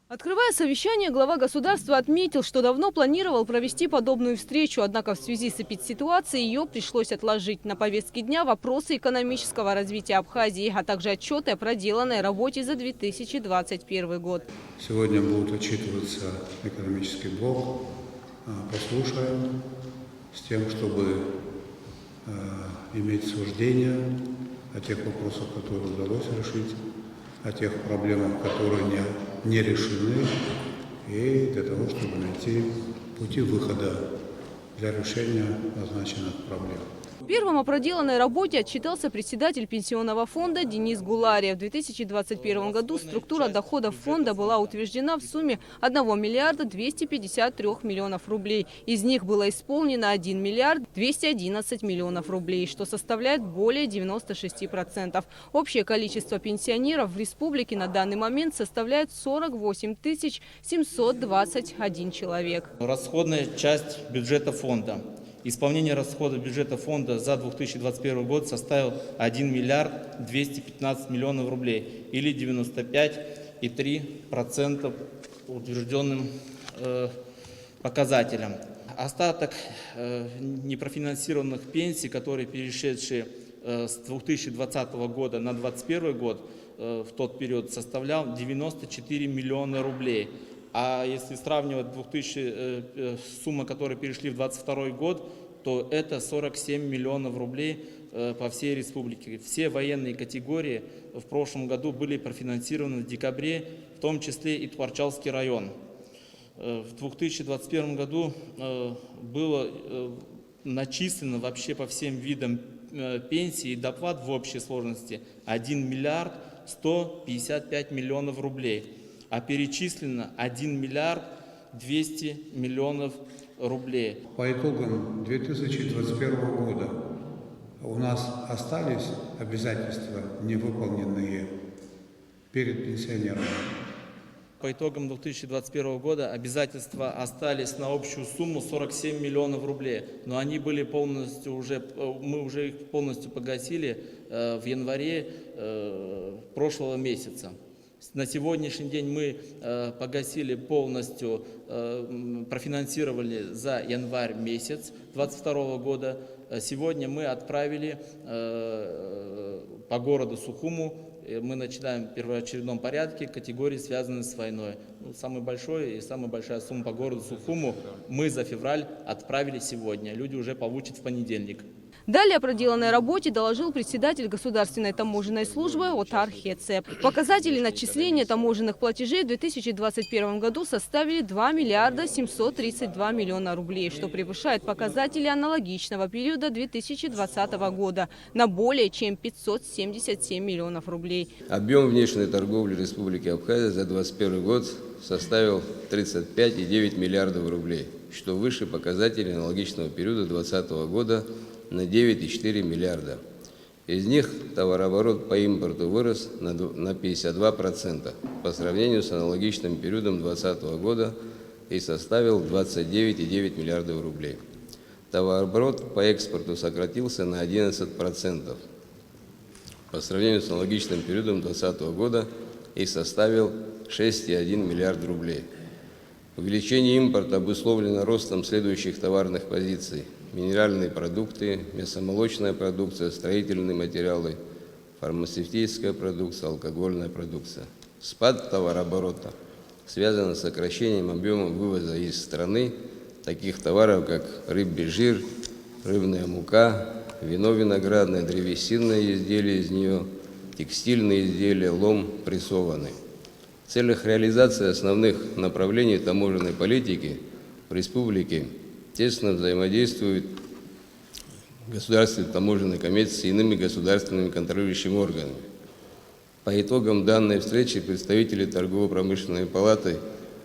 Открывая совещание, глава государства отметил, что давно планировал провести подобную встречу, однако в связи с эпидситуацией ее пришлось отложить. На повестке дня вопросы экономического развития Абхазии, а также отчеты о проделанной работе за 2021 год. Сегодня будет отчитываться экономический блок. Послушаем с тем, чтобы иметь суждение о тех вопросах, которые удалось решить, о тех проблемах, которые не решены, и для того, чтобы найти пути выхода для решения назначенных проблем. Первым о проделанной работе отчитался председатель пенсионного фонда Денис Гулария. В 2021 году структура доходов фонда была утверждена в сумме 1 миллиарда 253 миллионов рублей. Из них было исполнено 1 миллиард 211 миллионов рублей, что составляет более 96%. Общее количество пенсионеров в республике на данный момент составляет 48 721 человек. Расходная часть бюджета фонда. Исполнение расходов бюджета фонда за 2021 год составил 1 миллиард 215 миллионов рублей или 95,3% утвержденным показателям. Остаток непрофинансированных пенсий, которые перешедшие с 2020 года на 2021 год, в тот период составлял 94 миллиона рублей. А если сравнивать суммы, которые перешли в 2022 год, то это 47 миллионов рублей по всей республике. Все военные категории в прошлом году были профинансированы в декабре, в том числе и Творчалский район. В 2021 году было начислено вообще по всем видам пенсий и доплат в общей сложности 1 миллиард 155 миллионов рублей. А перечислено 1 миллиард 200 миллионов рублей. По итогам 2021 года у нас остались обязательства невыполненные перед пенсионерами. По итогам 2021 года обязательства остались на общую сумму 47 миллионов рублей, но они были мы уже их полностью погасили в январе прошлого месяца. На сегодняшний день мы погасили полностью, профинансировали за январь месяц 2022 года. Сегодня мы отправили по городу Сухуму, мы начинаем в первоочередном порядке категории, связанные с войной. Самая большая сумма по городу Сухуму мы за февраль отправили сегодня. Люди уже получат в понедельник. Далее о проделанной работе доложил председатель Государственной таможенной службы Отар Хецеп. Показатели начисления таможенных платежей в 2021 году составили 2 миллиарда 732 миллиона рублей, что превышает показатели аналогичного периода 2020 года на более чем 577 миллионов рублей. Объем внешней торговли Республики Абхазия за 2021 год составил 35,9 миллиардов рублей, что выше показателей аналогичного периода 2020 года на 9,4 миллиарда. Из них товарооборот по импорту вырос на 52% по сравнению с аналогичным периодом 2020 года и составил 29,9 миллиардов рублей. Товарооборот по экспорту сократился на 11% по сравнению с аналогичным периодом 2020 года и составил 6,1 миллиард рублей. Увеличение импорта обусловлено ростом следующих товарных позиций: минеральные продукты, мясомолочная продукция, строительные материалы, фармацевтическая продукция, алкогольная продукция. Спад товарооборота связан с сокращением объема вывоза из страны таких товаров, как рыбий жир, рыбная мука, вино виноградное, древесинные изделия из нее, текстильные изделия, лом прессованный. В целях реализации основных направлений таможенной политики в республике тесно взаимодействует Государственная таможенная комиссия с иными государственными контролирующими органами. По итогам данной встречи представители Торгово-промышленной палаты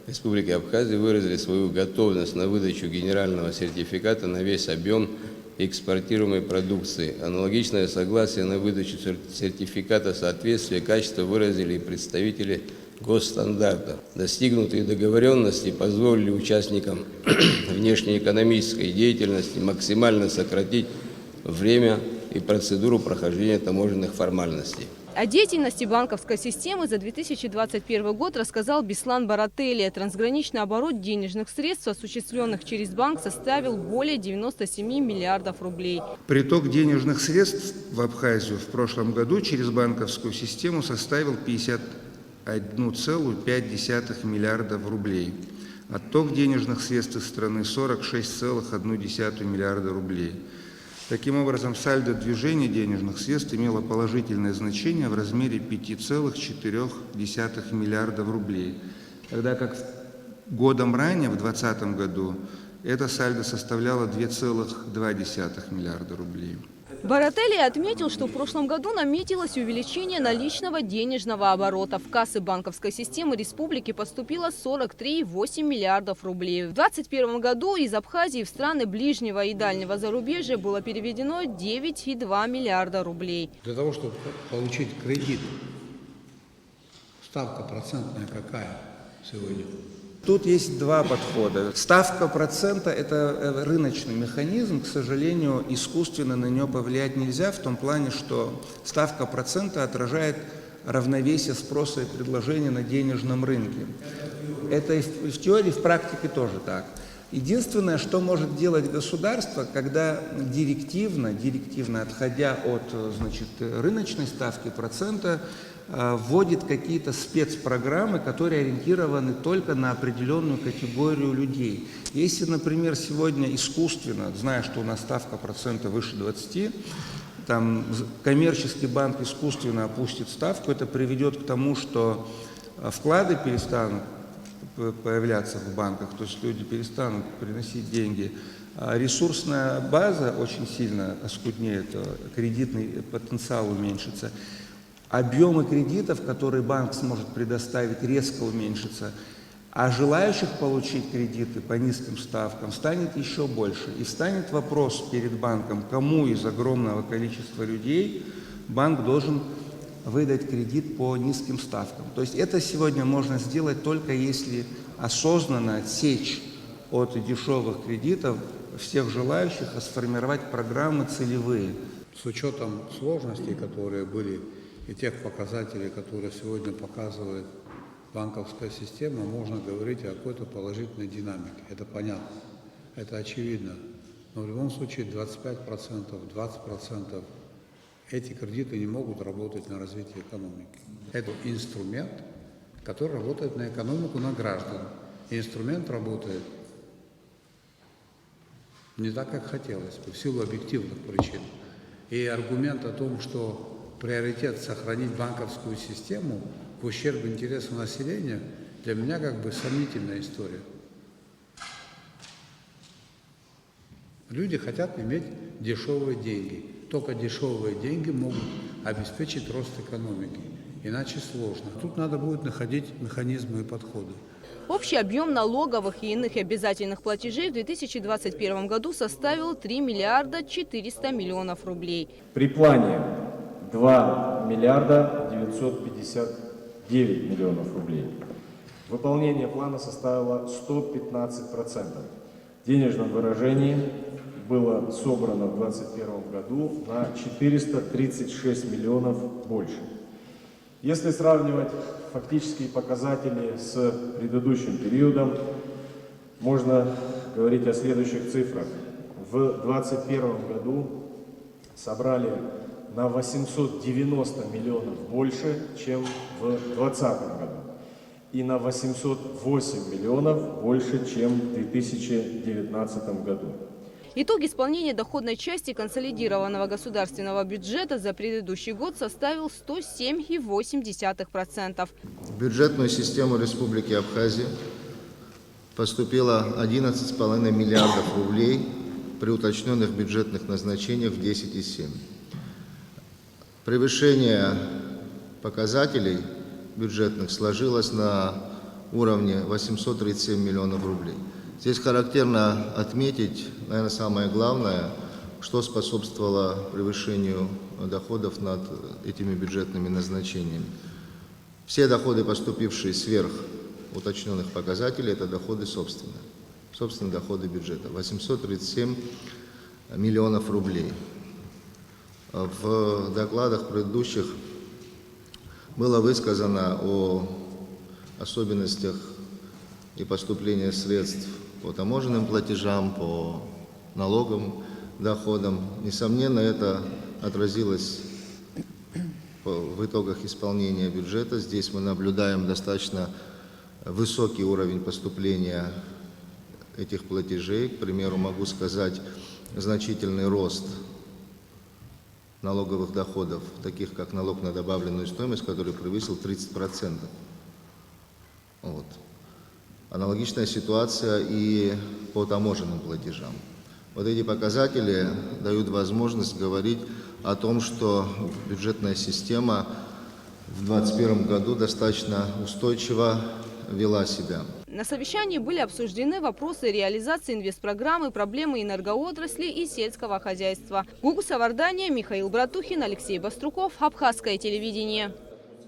Республики Абхазия выразили свою готовность на выдачу генерального сертификата на весь объем экспортируемой продукции. Аналогичное согласие на выдачу сертификата соответствия качества выразили и представители госстандарта. Достигнутые договоренности позволили участникам внешнеэкономической деятельности максимально сократить время и процедуру прохождения таможенных формальностей. О деятельности банковской системы за 2021 год рассказал Беслан Барателли. Трансграничный оборот денежных средств, осуществленных через банк, составил более 97 миллиардов рублей. Приток денежных средств в Абхазию в прошлом году через банковскую систему составил 51,5 миллиардов рублей. Отток денежных средств из страны 46,1 миллиарда рублей. Таким образом, сальдо движения денежных средств имело положительное значение в размере 5,4 миллиардов рублей, тогда как годом ранее, в 2020 году, это сальдо составляло 2,2 миллиарда рублей. Барателли отметил, что в прошлом году наметилось увеличение наличного денежного оборота. В кассы банковской системы республики поступило 43,8 миллиардов рублей. В 2021 году из Абхазии в страны ближнего и дальнего зарубежья было переведено 9,2 миллиарда рублей. Для того, чтобы получить кредит, ставка процентная какая сегодня? Тут есть два подхода. Ставка процента – это рыночный механизм. К сожалению, искусственно на нее повлиять нельзя в том плане, что ставка процента отражает равновесие спроса и предложения на денежном рынке. Это и в теории, и в практике тоже так. Единственное, что может делать государство, когда директивно отходя от рыночной ставки процента, вводит какие-то спецпрограммы, которые ориентированы только на определенную категорию людей. Если, например, сегодня искусственно, зная, что у нас ставка процента выше 20, там коммерческий банк искусственно опустит ставку, это приведет к тому, что вклады перестанут появляться в банках, то есть люди перестанут приносить деньги. Ресурсная база очень сильно оскуднеет, кредитный потенциал уменьшится. Объемы кредитов, которые банк сможет предоставить, резко уменьшатся, а желающих получить кредиты по низким ставкам станет еще больше. И встанет вопрос перед банком, кому из огромного количества людей банк должен выдать кредит по низким ставкам. То есть это сегодня можно сделать только если осознанно отсечь от дешевых кредитов всех желающих, а сформировать программы целевые. С учетом сложностей, которые были, и тех показателей, которые сегодня показывает банковская система, можно говорить о какой-то положительной динамике. Это понятно, это очевидно. Но в любом случае 25%, 20% эти кредиты не могут работать на развитие экономики. Это инструмент, который работает на экономику, на граждан. И инструмент работает не так, как хотелось бы, в силу объективных причин. И аргумент о том, что приоритет сохранить банковскую систему в ущерб интересу населения, для меня как бы сомнительная история. Люди хотят иметь дешевые деньги. Только дешевые деньги могут обеспечить рост экономики. Иначе сложно. Тут надо будет находить механизмы и подходы. Общий объем налоговых и иных обязательных платежей в 2021 году составил 3 миллиарда 400 миллионов рублей. При плане 2 миллиарда 959 миллионов рублей. Выполнение плана составило 115%. В денежном выражении было собрано в 2021 году на 436 миллионов больше. Если сравнивать фактические показатели с предыдущим периодом, можно говорить о следующих цифрах. В 2021 году собрали на 890 миллионов больше, чем в 2020 году, и на 808 миллионов больше, чем в 2019 году. Итог исполнения доходной части консолидированного государственного бюджета за предыдущий год составил 107,8%. В бюджетную систему Республики Абхазия поступило 11,5 миллиардов рублей при уточненных бюджетных назначениях в 10,7. Превышение показателей бюджетных сложилось на уровне 837 миллионов рублей. Здесь характерно отметить, наверное, самое главное, что способствовало превышению доходов над этими бюджетными назначениями. Все доходы, поступившие сверх уточненных показателей, это доходы собственные доходы бюджета, 837 миллионов рублей. В докладах предыдущих Было высказано о особенностях и поступления средств по таможенным платежам, по налоговым доходам. Несомненно, это отразилось в итогах исполнения бюджета. Здесь мы наблюдаем достаточно высокий уровень поступления этих платежей. К примеру, могу сказать, значительный рост налоговых доходов, таких как налог на добавленную стоимость, который превысил 30%. Вот. Аналогичная ситуация и по таможенным платежам. Вот эти показатели дают возможность говорить о том, что бюджетная система в 2021 году достаточно устойчиво вела себя. На совещании были обсуждены вопросы реализации инвестпрограммы, проблемы энергоотрасли и сельского хозяйства. Гугу Савардания, Михаил Братухин, Алексей Баструков, Абхазское телевидение.